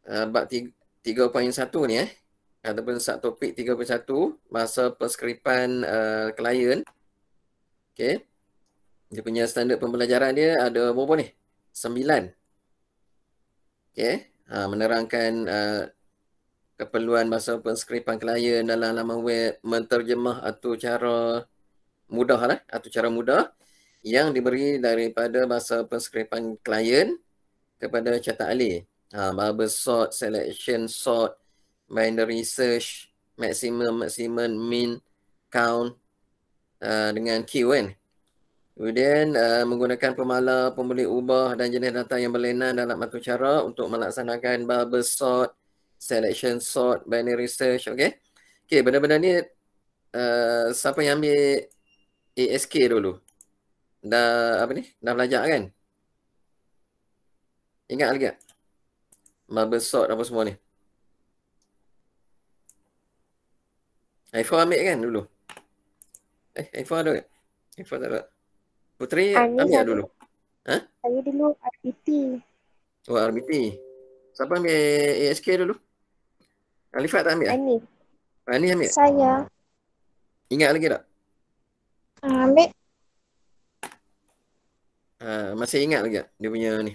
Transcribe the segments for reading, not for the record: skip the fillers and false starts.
bab 3.1 ni ataupun subtopik 3.1 bahasa penskripan klien. Okey. Dia punya standard pembelajaran dia ada berapa ni? 9. Okey. Menerangkan keperluan bahasa penskripan klien dalam laman web, menterjemah atau cara mudah yang diberi daripada bahasa penskripan klien kepada cetak alih. Bubble sort, selection sort, binary search, maximum, min, count dengan queue kan. Kemudian menggunakan pemalar, pemboleh ubah dan jenis data yang berlainan dalam atur cara untuk melaksanakan bubble sort, selection sort, binary search. Okey. Okey, benda-benda ni siapa yang ambil ASK dulu? Dah belajar kan? Ingat lagi tak? Bubble sort apa semua ni. Haifa ambil kan dulu? Haifa ada tak? Haifa tak ada. Putri ambil dulu. Saya dulu RBT. Oh, RBT. Siapa ambil ASK dulu? Alifat tak ambil? Anif. Ni ambil? Saya. Ingat lagi tak? Ambil. Masih ingat lagi tak dia punya ni?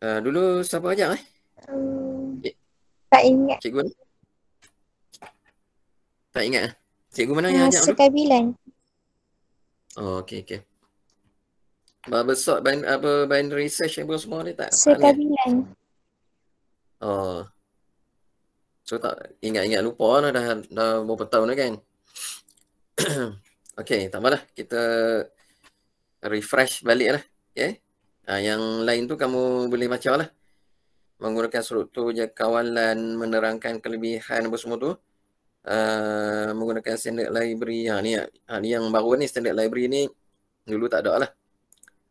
Dulu siapa ajar Tak ingat. Cikgu ni? Tak ingat Cikgu mana yang ajar dulu? Sekabilan. Oh, okey. Bubble sort, binary search apa semua ni tak? Sekabilan. Oh. So tak ingat-ingat lupa lah dah berapa tahun dah kan. Okey, tak apalah. Kita refresh balik lah. Okay. Yang lain tu kamu boleh baca lah. Menggunakan struktur jangkauan, menerangkan kelebihan apa semua tu. Menggunakan standard library. Ni yang baru ni, standard library ni dulu tak ada lah.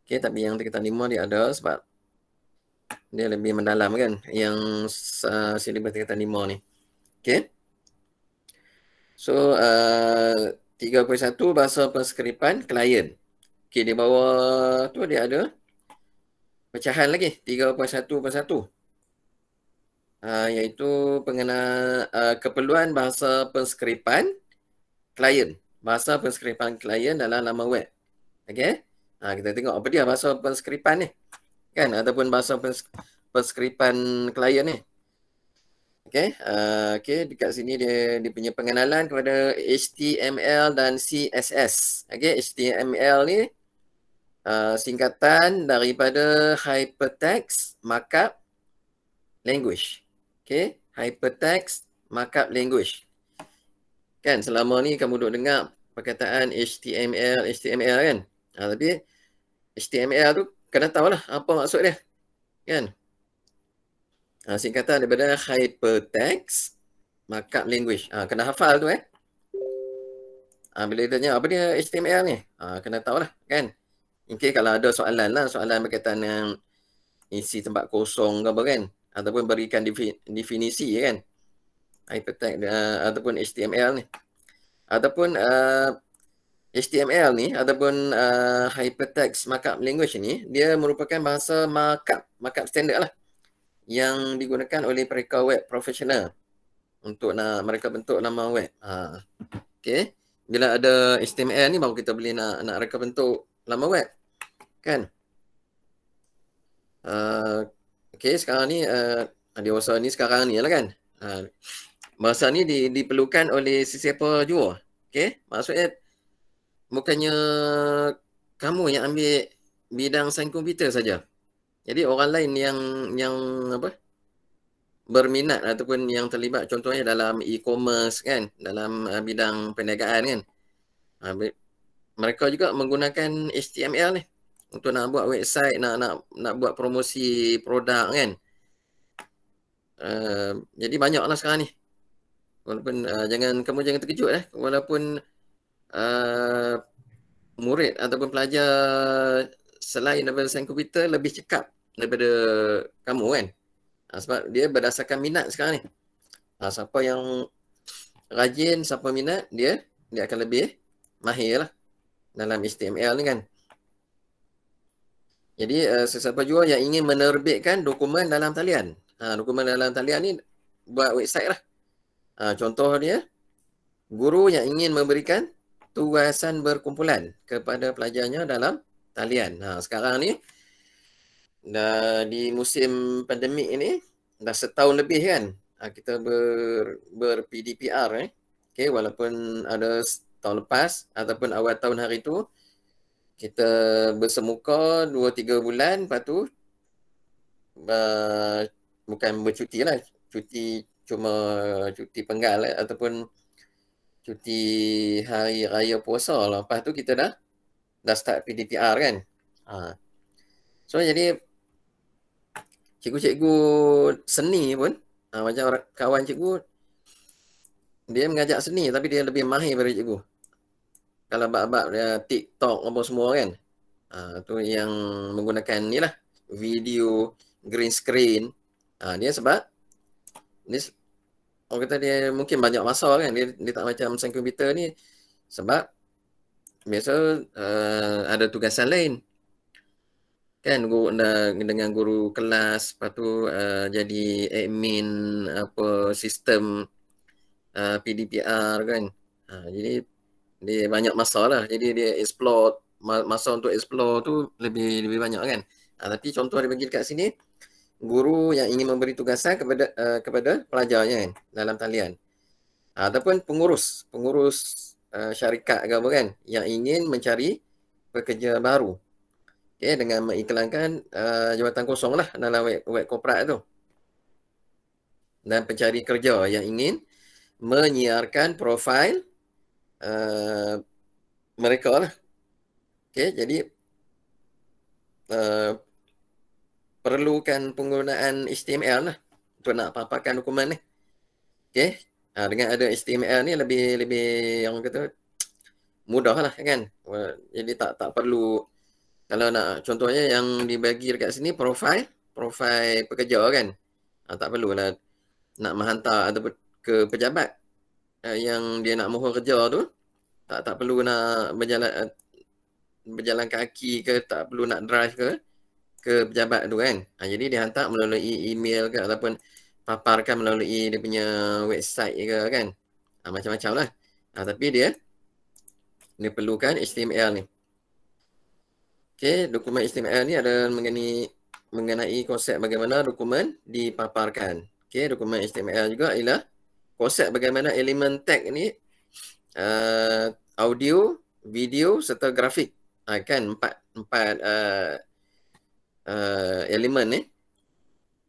Okay, tapi yang tingkatan 5 dia ada sebab dia lebih mendalam kan yang silibus tingkatan 5 ni. Okay. So 3.1 bahasa penskripan klien. Okay, di bawah tu dia ada pecahan lagi 3.1.1. Iaitu keperluan bahasa penskripan klien. Bahasa penskripan klien dalam laman web. Okay. Kita tengok apa dia bahasa penskripan ni. Kan? Ataupun bahasa penskripan klien ni. Okay. Dekat sini dia punya pengenalan kepada HTML dan CSS. Okay. HTML ni singkatan daripada Hypertext Markup Language. Okay. Hypertext Markup Language. Kan selama ni kamu duk dengar perkataan HTML kan. Tapi HTML tu kena tahulah apa maksud dia. Kan? Singkatan daripada Hypertext Markup Language. Kena hafal tu bila ditanya apa dia HTML ni, kena tahulah kan. Mungkin kalau ada soalan berkaitan dengan isi tempat kosong ke apa kan, ataupun berikan definisi kan. Hypertext ataupun HTML ni. Ataupun HTML ni ataupun Hypertext Markup Language ni, dia merupakan bahasa markup standard lah yang digunakan oleh mereka web profesional untuk mereka bentuk laman web. Okay. Bila ada HTML ni baru kita boleh nak reka bentuk laman web. Kan? Okay, sekarang ni bahasa ni sekarang ni lah kan. Bahasa ni diperlukan oleh sesiapa jua. Okay. Maksudnya bukannya kamu yang ambil bidang sains komputer saja. Jadi orang lain yang berminat ataupun yang terlibat contohnya dalam e-commerce kan, dalam bidang perniagaan kan. Mereka juga menggunakan HTML ni untuk nak buat website, nak buat promosi produk kan. Jadi banyaklah sekarang ni. Walaupun kamu jangan terkejut walaupun murid ataupun pelajar selain daripada sains komputer lebih cekap daripada kamu kan. Sebab dia berdasarkan minat sekarang ni. Siapa yang rajin, siapa minat, dia akan lebih mahir lah dalam HTML ni kan. Jadi sesiapa jua yang ingin menerbitkan dokumen dalam talian. Dokumen dalam talian ni buat website lah. Contoh dia, guru yang ingin memberikan tugasan berkumpulan kepada pelajarnya dalam talian. Sekarang ni di musim pandemik ini dah setahun lebih kan kita ber-PDPR okay, walaupun ada tahun lepas ataupun awal tahun hari tu kita bersemuka 2-3 bulan, lepas tu bukan bercuti lah, cuma cuti penggal ataupun cuti hari raya puasa lah. Lepas tu kita dah start PDPR kan. So jadi cikgu-cikgu seni pun macam kawan cikgu, dia mengajak seni tapi dia lebih mahir daripada cikgu. Kalau bab-bab TikTok apa semua kan, tu yang menggunakan ni lah, video, green screen. Dia sebab ni orang kata dia mungkin banyak masa kan, dia tak macam mesin komputer ni sebab biasa ada tugasan lain kan, dengan guru kelas, lepas tu jadi admin apa sistem PDPR kan. Jadi dia banyak masa lah, jadi dia explore, masa untuk explore tu lebih banyak kan. Tapi contoh dia bagi dekat sini, guru yang ingin memberi tugasan kepada pelajarnya kan dalam talian, ataupun pengurus syarikat ke apa kan yang ingin mencari pekerja baru, okay, dengan mengiklankan jawatan kosong lah dalam web korporat tu, dan pencari kerja yang ingin menyiarkan profil mereka lah. Okay, jadi perlukan penggunaan HTML lah untuk nak paparkan dokumen ni. Okay, dengan ada HTML ni lebih yang kata mudah lah kan. Jadi tak perlu, kalau nak contohnya yang dibagi dekat sini profil pekerja kan, tak perlulah nak menghantar ataupun ke pejabat yang dia nak mohon kerja tu, tak perlu nak berjalan kaki ke, tak perlu nak drive ke pejabat tu kan. Jadi dia hantar melalui email ke ataupun paparkan melalui dia punya website ke kan. Macam-macam lah. Tapi dia perlukan HTML ni. Okay, dokumen HTML ni ada mengenai konsep bagaimana dokumen dipaparkan. Okay, dokumen HTML juga ialah konsep bagaimana elemen tag ni audio, video serta grafik. Kan empat elemen ni,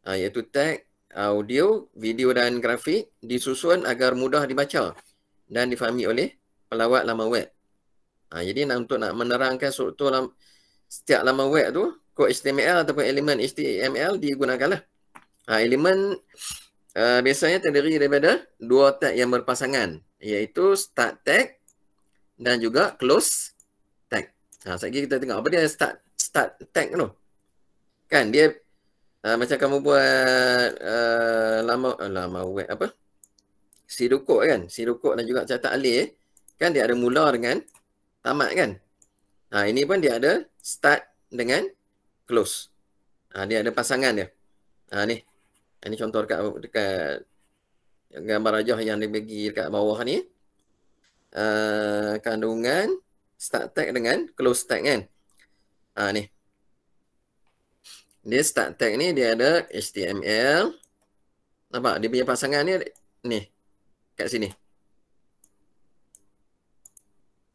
iaitu tag, audio, video dan grafik disusun agar mudah dibaca dan difahami oleh pelawat laman web. Jadi untuk nak menerangkan struktur setiap laman web tu, kod HTML ataupun elemen HTML digunakanlah. Elemen biasanya terdiri daripada dua tag yang berpasangan, iaitu start tag dan juga close tag. Sekejap kita tengok apa dia start tag tu. Kan dia macam kamu buat laman web apa? Sidokod kan? Sidokod dan juga catat alih kan, dia ada mula dengan tamat kan? Ini pun dia ada start dengan close. Dia ada pasangan dia. Ni. Ini contoh dekat gambar rajah yang dibagi dekat bawah ni. Kandungan start tag dengan close tag kan. Ni. Dia start tag ni dia ada HTML. Nampak dia punya pasangan ni kat sini.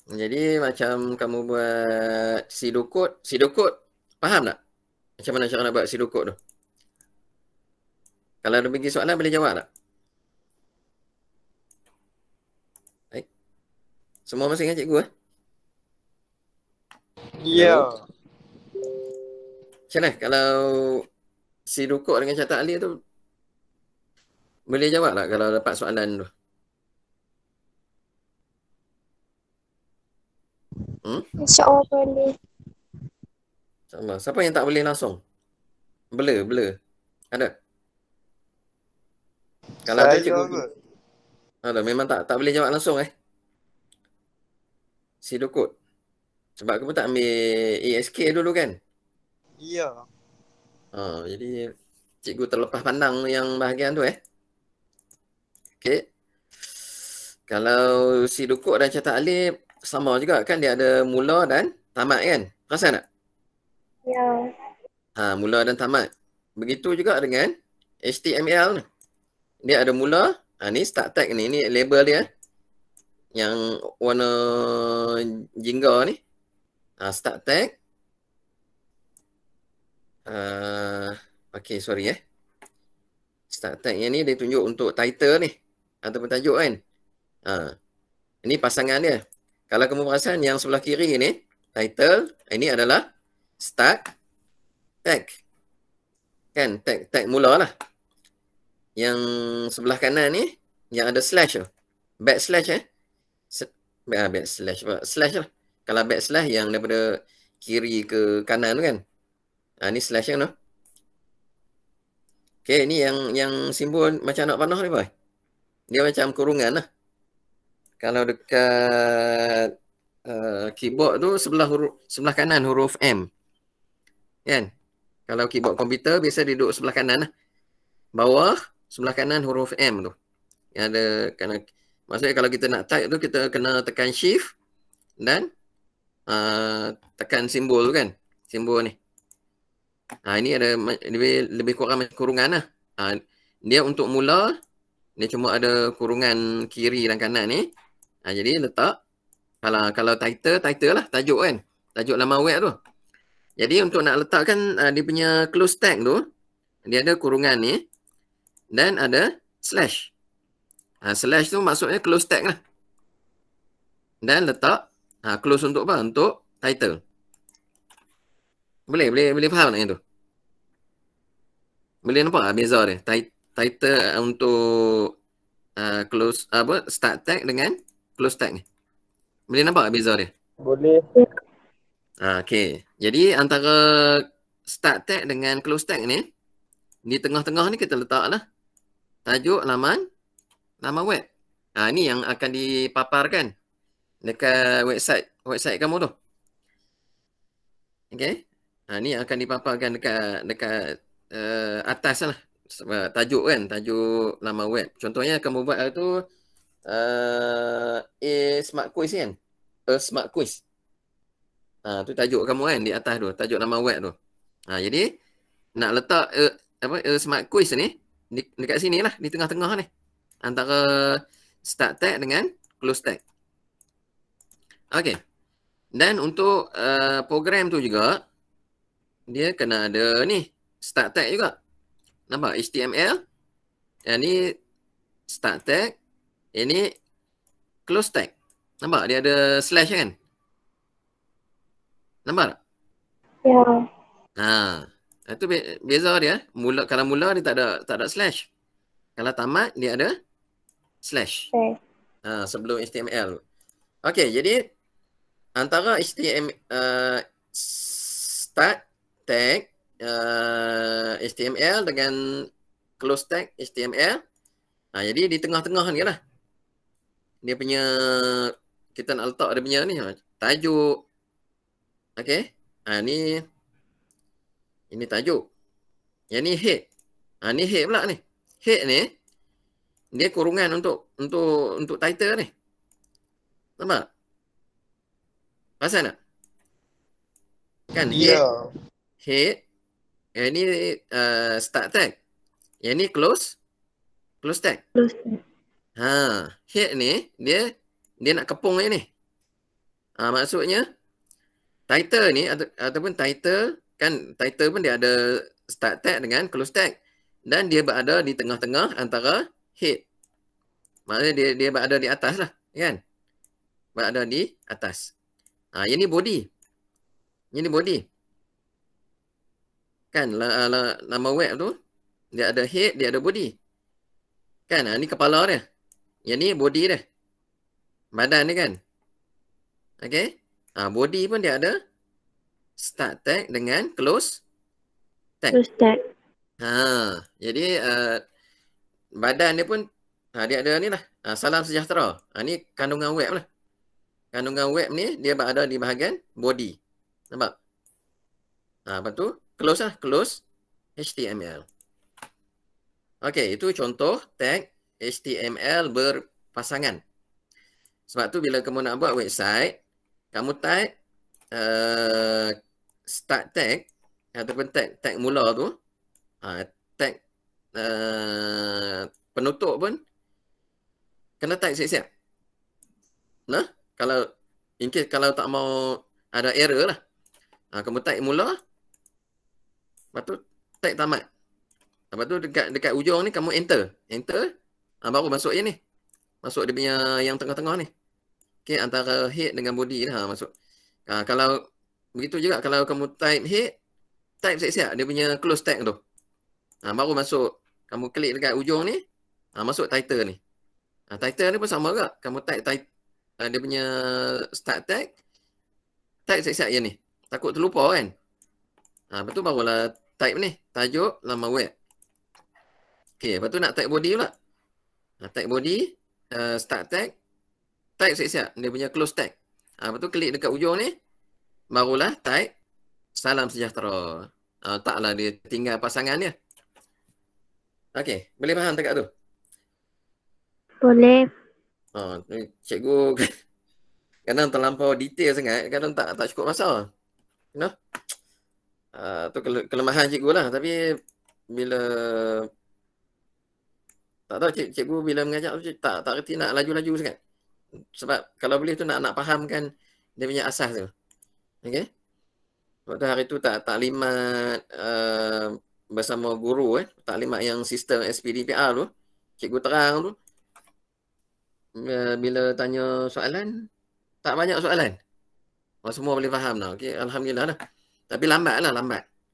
Jadi macam kamu buat sidokod faham tak? Macam mana cara nak buat sidokod tu? Kalau ada bagi soalan boleh jawab tak? Baik. Semua masih ingat cikgu Ya. Macam mana kalau sidokod dengan catat alih tu boleh jawab tak kalau dapat soalan tu? InsyaAllah boleh. InsyaAllah. Siapa yang tak boleh langsung? Blur. Ada? Kalau ada cikgu. Ada, memang tak boleh jawab langsung sidokod. Sebab kamu tak ambil ASK dulu kan? Ya. Jadi cikgu terlepas pandang yang bahagian tu Okey. Kalau si dukuk dan cetak alif sama juga kan, dia ada mula dan tamat kan? Perasan tak? Ya. Mula dan tamat. Begitu juga dengan HTML ni. Dia ada mula, ni start tag ni label dia yang warna jingga ni. Start tag. Okey, sorry Start tag yang ni dia tunjuk untuk title ni ataupun tajuk kan. Ini pasangan dia. Kalau kamu perasan yang sebelah kiri ni title, ini adalah start tag. Kan, tag mula lah. Yang sebelah kanan ni yang ada slash tu. Backslash backslash slash lah. Kalau backslash yang daripada kiri ke kanan tu kan. Ni slash kan tu. Okey, ni yang simbol macam anak panah ni boy. Dia macam kurungan lah. Kalau dekat keyboard tu sebelah kanan huruf M. Kan? Kalau keyboard komputer biasa duduk sebelah kanan lah. Bawah sebelah kanan huruf M tu. Yang ada maksudnya kalau kita nak type tu kita kena tekan shift dan tekan simbol tu kan. Simbol ni. Ini ada lebih kurang kurungan lah. Dia untuk mula dia cuma ada kurungan kiri dan kanan ni. Jadi letak kalau title lah, tajuk kan. Tajuk laman web tu. Jadi untuk nak letakkan dia punya close tag tu, dia ada kurungan ni dan ada slash. Slash tu maksudnya close tag lah. Dan letak close untuk apa? Untuk title. Boleh faham tak yang tu? Boleh nampak beza dia? Title untuk close start tag dengan close tag ni. Boleh nampak beza dia? Boleh. Okey. Jadi antara start tag dengan close tag ni, di tengah-tengah ni kita letaklah tajuk laman web. Ni yang akan dipaparkan dekat website kamu tu. Okey. Ni yang akan dipaparkan dekat atas lah. Tajuk kan, tajuk laman web. Contohnya kamu buat tu smart quiz kan? Smart quiz. Tu tajuk kamu kan di atas tu, tajuk laman web tu. Jadi nak letak smart quiz ni dekat sini lah, di tengah-tengah ni. Antara start tag dengan close tag. Okey. Dan untuk program tu juga dia kena ada ni start tag juga. Nampak HTML. Yang ni start tag. Ini close tag. Nampak dia ada slash kan? Nampak tak? Ya. Itu beza dia. Kalau mula dia tak ada slash. Kalau tamat dia ada slash. Okay. Sebelum HTML. Okey, jadi antara start tag HTML dengan close tag HTML. Jadi di tengah-tengah ni lah. Dia punya kita nak letak dia punya ni tajuk. Okey. Ini tajuk. Yang ni head. Ni head pula ni. Head ni dia kurungan untuk title ni. Nampak? Perasan tak? Kan head. Yang ni start tag. Yang ni close tag. Head ni dia nak kepung ni. Maksudnya title ni ataupun title kan, title pun dia ada start tag dengan close tag dan dia berada di tengah-tengah antara head. Maksudnya dia berada di atas lah kan. Berada di atas. Yang ni body. Yang ni body. Kan nama web tu dia ada head, dia ada body. Kan ni kepala dia. Yang ni body dia. Badan dia kan. Okey. Body pun dia ada start tag dengan close tag. Jadi badan dia pun dia ada ni lah. Salam sejahtera. Ni kandungan web lah. Kandungan web ni dia berada di bahagian body. Nampak? Lepas tu close lah, close HTML. Okey, itu contoh tag HTML berpasangan. Sebab tu bila kamu nak buat website, kamu type start tag ataupun tag mula tu, tag penutup pun kena type siap-siap. Nah, kalau in case kalau tak mau ada error lah. Kamu type mula, lepas tu type tamat. Lepas tu dekat ujung ni kamu enter. Enter, baru masuk je ni. Masuk dia punya yang tengah-tengah ni. Okey, antara head dengan body ni masuk. Kalau begitu juga kalau kamu type head, type siap-siap dia punya close tag tu. Baru masuk, kamu klik dekat ujung ni, masuk title ni. Title ni pun sama juga. Kamu type dia punya start tag, type siap-siap je ni. Takut terlupa kan. Lepas tu barulah type ni, tajuk laman web. Okey, lepas tu nak type body pula. Type body, start tag, type siap-siap dia punya close tag. Lepas tu klik dekat ujung ni, barulah type salam sejahtera. Taklah dia tinggal pasangan dia. Okey, boleh faham tak kat tu? Boleh. Cikgu kadang terlampau detail sangat, kadang tak cukup masa. Tu kelemahan cikgu lah. Tapi bila tak tahu cikgu bila mengajar tu tak reti nak laju-laju sangat. Sebab kalau boleh tu nak fahamkan dia punya asas tu. Okey. Sebab tu hari tu taklimat bersama guru taklimat yang sistem SPDPR tu, cikgu terang tu. Bila tanya soalan, tak banyak soalan. Semua boleh faham dah. Okey, alhamdulillah dah. Tapi lambat.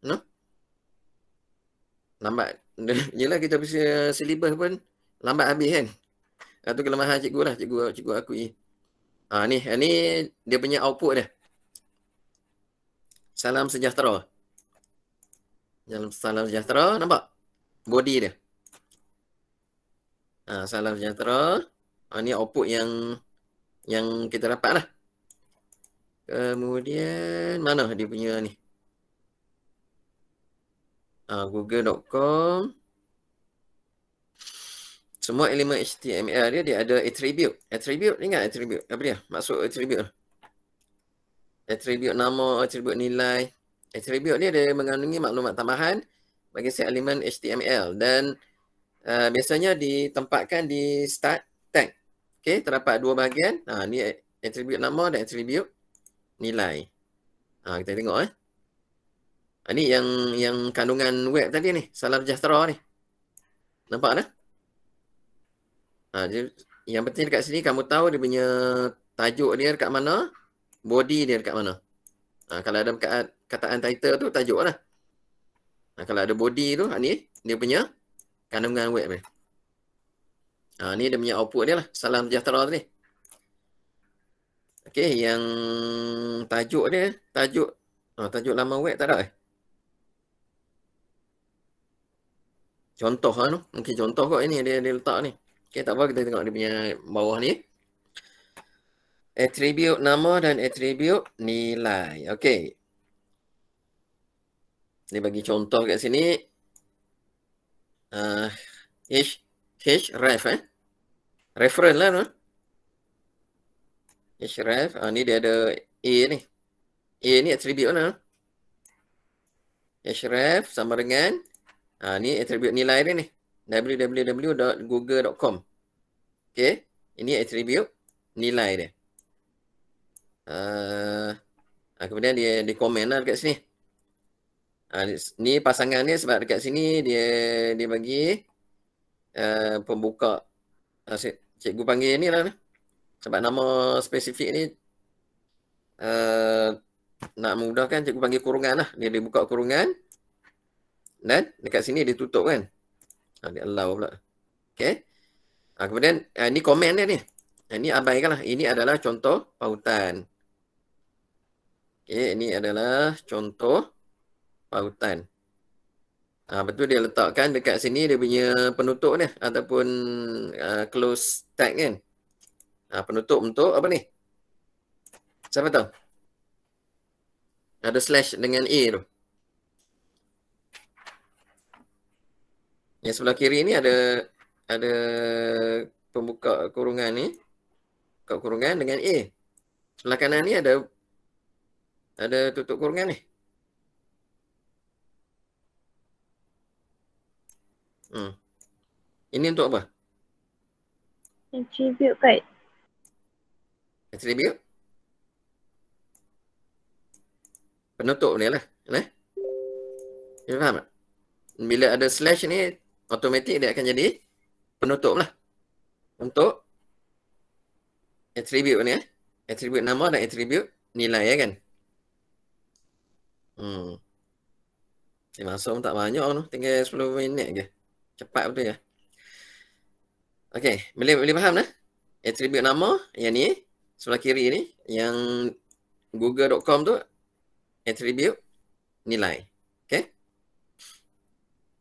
No? Lambat. Yelah kita punya silibus pun lambat habis kan. Itu kelemahan cikgu lah. Cikgu akui. Ni dia punya output dia. Salam sejahtera. Salam sejahtera. Nampak? Body dia. Salam sejahtera. Ni output yang kita dapat lah. Kemudian mana dia punya ni? Google.com. Semua elemen HTML dia ada attribute. Attribute, ingat attribute? Apa dia? Maksud attribute. Attribute nama, attribute nilai. Attribute dia mengandungi maklumat tambahan bagi setiap elemen HTML. Dan biasanya ditempatkan di start tag. Okey, terdapat dua bahagian. Ni attribute nama dan attribute nilai. Kita tengok ni yang kandungan web tadi ni, salam sejahtera ni. Nampak dah? Yang penting dekat sini kamu tahu dia punya tajuk dia dekat mana, body dia dekat mana. Kalau ada kataan title tu tajuk lah. Kalau ada body tu, ni dia punya kandungan web ni. Ni dia punya output dia lah, salam sejahtera tu ni. Okey, yang tajuk dia, tajuk laman web tak ada Contoh tu, mungkin contoh kot ini dia letak ni. Okey, tak apa, kita tengok dia punya bawah ni. Attribute nama dan attribute nilai. Okey. Dia bagi contoh kat sini. Href reference lah tu. Href, ni dia ada A ni. A ni attribute lah. Href sama dengan ni attribute nilai dia ni. www.google.com. Okey, ini attribute nilai dia. Kemudian dia komen lah dekat sini. Ni pasangan dia sebab dekat sini dia bagi pembuka. Cikgu panggil ni lah. Sebab nama spesifik ni nak memudahkan cikgu panggil kurungan lah. Dia buka kurungan. Dan dekat sini dia tutup kan. Dia allow pula. Okay. Kemudian ni komen dia ni. Ini abaikan lah. Ini adalah contoh pautan. Okay, ini adalah contoh pautan. Betul dia letakkan dekat sini dia punya penutup ni. Ataupun close tag kan. Penutup untuk apa ni? Siapa tahu? Ada slash dengan A tu. Yang sebelah kiri ni ada pembuka kurungan ni. Buka kurungan dengan A. Sebelah kanan ni ada tutup kurungan ni. Ini untuk apa? Attribute guide. Attribute. Penutup ni lah. You faham tak? Bila ada slash ni, automatik dia akan jadi penutup lah. Untuk attribute ni. Attribute nama dan attribute nilai kan. Masa pun tak banyak tu. Tinggal 10 minit je. Cepat betul ya. Okey, boleh faham lah. Attribute nama yang ni, sebelah kiri ni, yang google.com tu attribute nilai. Okey.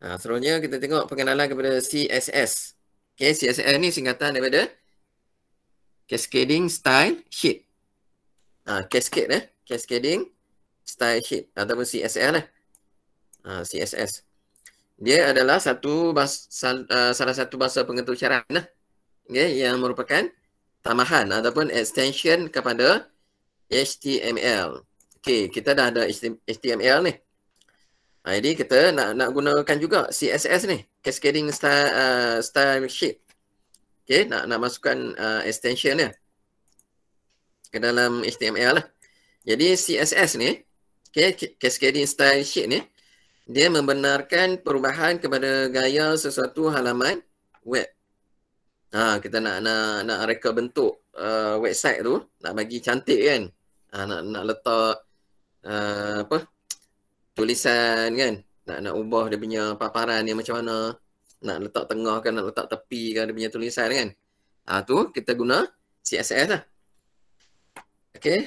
Seterusnya kita tengok pengenalan kepada CSS. Okey, CSS ni singkatan daripada Cascading Style Sheet. Cascading Style Sheet ataupun CSS lah. CSS. Dia adalah salah satu bahasa pengetul syarat lah. Okay, yang merupakan tambahan ataupun extension kepada HTML. Okey, kita dah ada HTML ni. Jadi kita nak gunakan juga CSS ni, Cascading Style Sheet. Okey, nak masukkan extension dia ke dalam HTML lah. Jadi CSS ni, okay, Cascading Style Sheet ni, dia membenarkan perubahan kepada gaya sesuatu halaman web. Kita nak reka bentuk website tu, nak bagi cantik kan. Nak letak tulisan kan. Nak ubah dia punya paparan ni macam mana. Nak letak tengah kan, nak letak tepi kan dia punya tulisan kan. Tu kita guna CSS lah. Okey,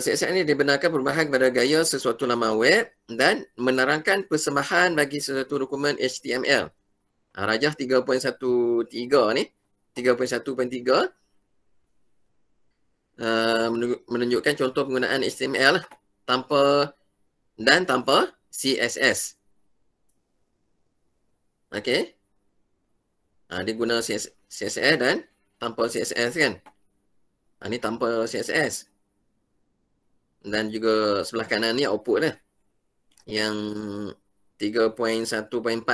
CSS ni dibenarkan perubahan kepada gaya sesuatu laman web dan menerangkan persembahan bagi sesuatu dokumen HTML. Rajah 3.13 ni, 3.1.3 menunjukkan contoh penggunaan HTML tanpa CSS. Okey. Dia guna CSS dan tanpa CSS kan. Ni tanpa CSS. Dan juga sebelah kanan ni output lah. Yang 3.1.4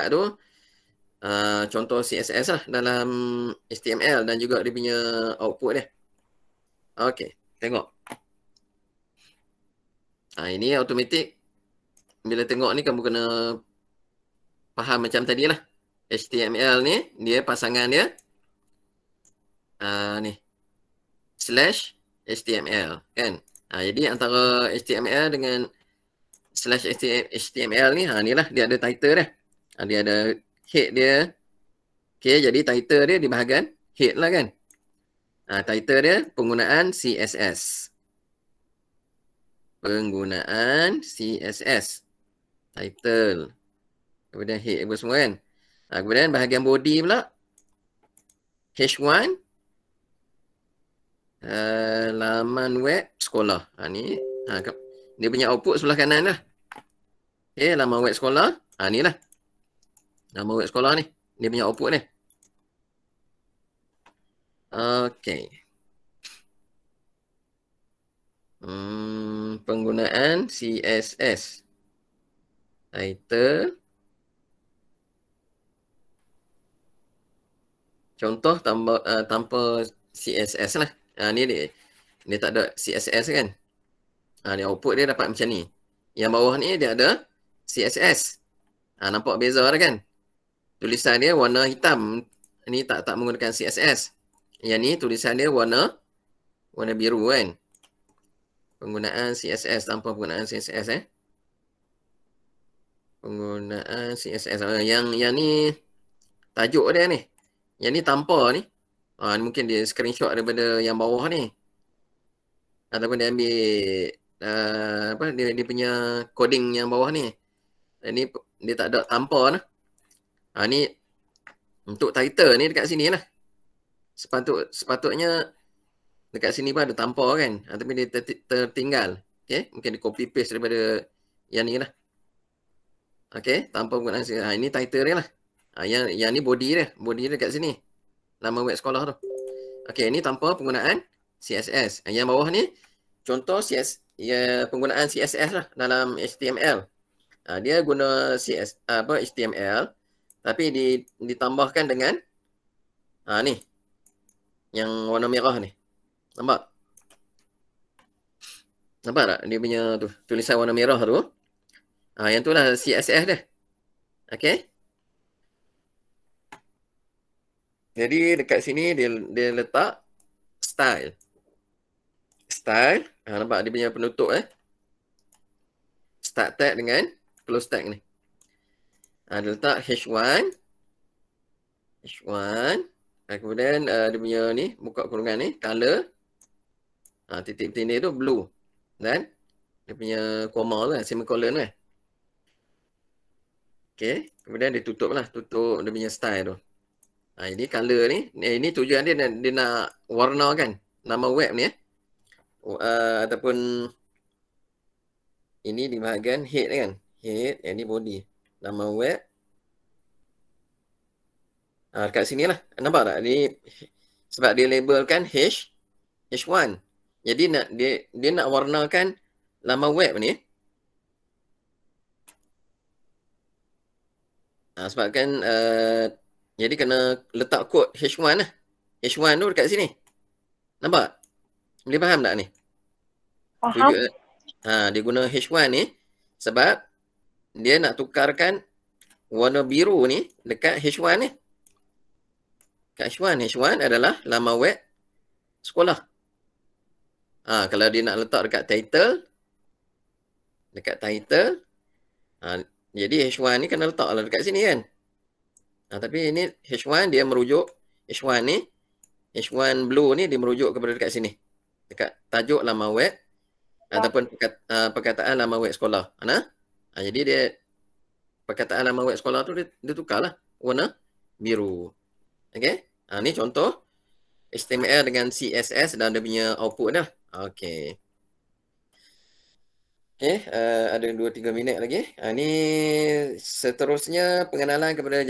tu contoh CSS lah dalam HTML dan juga dia punya output dia. Okey, tengok. Ini automatik. Bila tengok ni kamu kena faham macam tadi lah. HTML ni, dia pasangan dia ni /HTML kan. Jadi antara HTML dengan /HTML ni, ni lah dia ada title dia. Dia ada head dia. Okey, jadi title dia di bahagian head lah kan. Title dia penggunaan CSS. Penggunaan CSS. Title. Kemudian head apa semua kan. Kemudian bahagian body pula. H1. Laman web sekolah. Ni. Dia punya output sebelah kanan lah. Okay, laman web sekolah. Ni lah. Laman web sekolah ni. Dia punya output ni. Okay. Penggunaan CSS. Title. Contoh tanpa CSS lah. Ni dia tak ada CSS kan. Dia output dia dapat macam ni. Yang bawah ni dia ada CSS. Nampak beza dah kan. Tulisan dia warna hitam. Ni tak menggunakan CSS. Yang ni tulisan dia warna biru kan. Penggunaan CSS tanpa penggunaan CSS Penggunaan CSS. Yang ni tajuk dia ni. Yang ni tanpa ni. Ni mungkin dia screenshot daripada yang bawah ni. Ataupun dia ambil dia punya coding yang bawah ni. Ni dia tak ada tanpa lah. Ni untuk title ni dekat sini lah. Sepatutnya dekat sini pun ada tanpa kan. Tapi dia tertinggal. Okay? Mungkin dia copy paste daripada yang ni lah. Okay? Tanpa penggunaan. Ini title dia lah. Yang ni body dia. Body dia kat sini. Nama web sekolah tu. Okey, ini tanpa penggunaan CSS. Yang bawah ni contoh penggunaan CSS lah dalam HTML. Dia guna HTML tapi ditambahkan dengan ni yang warna merah ni. Nampak? Nampak tak? Dia punya tulisan warna merah tu. Yang tu lah CSS dia. Okey. Jadi dekat sini dia letak style. Style. Nampak dia punya penutup Start tag dengan close tag ni. Dia letak H1. Kemudian dia punya ni, buka kurungan ni, color. Titik bertindih tu blue. Dan dia punya koma tu semicolon tu Okay. Kemudian dia tutup lah. Tutup dia punya style tu. Ini color ni. Ini tujuan dia nak warnakan nama web ni ataupun ini di bahagian head kan. Head, yang ni body. Nama web. Dekat sini lah. Nampak tak? Ni sebab dia labelkan H1. Jadi dia nak warnakan nama web ni. Sebabkan jadi kena letak kod H1 lah. H1 tu dekat sini. Nampak? Boleh faham tak ni? Faham. Dia guna H1 ni sebab dia nak tukarkan warna biru ni dekat H1 ni. Kat H1 adalah laman web sekolah. Kalau dia nak letak dekat title, jadi H1 ni kena letak lah dekat sini kan. Tapi ini H1 dia merujuk, H1 ni, H1 blue ni dia merujuk kepada dekat sini. Dekat tajuk laman web ataupun perkataan laman web sekolah. Jadi dia perkataan laman web sekolah tu dia tukarlah warna biru. Okey. Ni contoh HTML dengan CSS dan dia punya output dah. Okey. Okey, ada 2-3 minit lagi. Ni seterusnya pengenalan kepada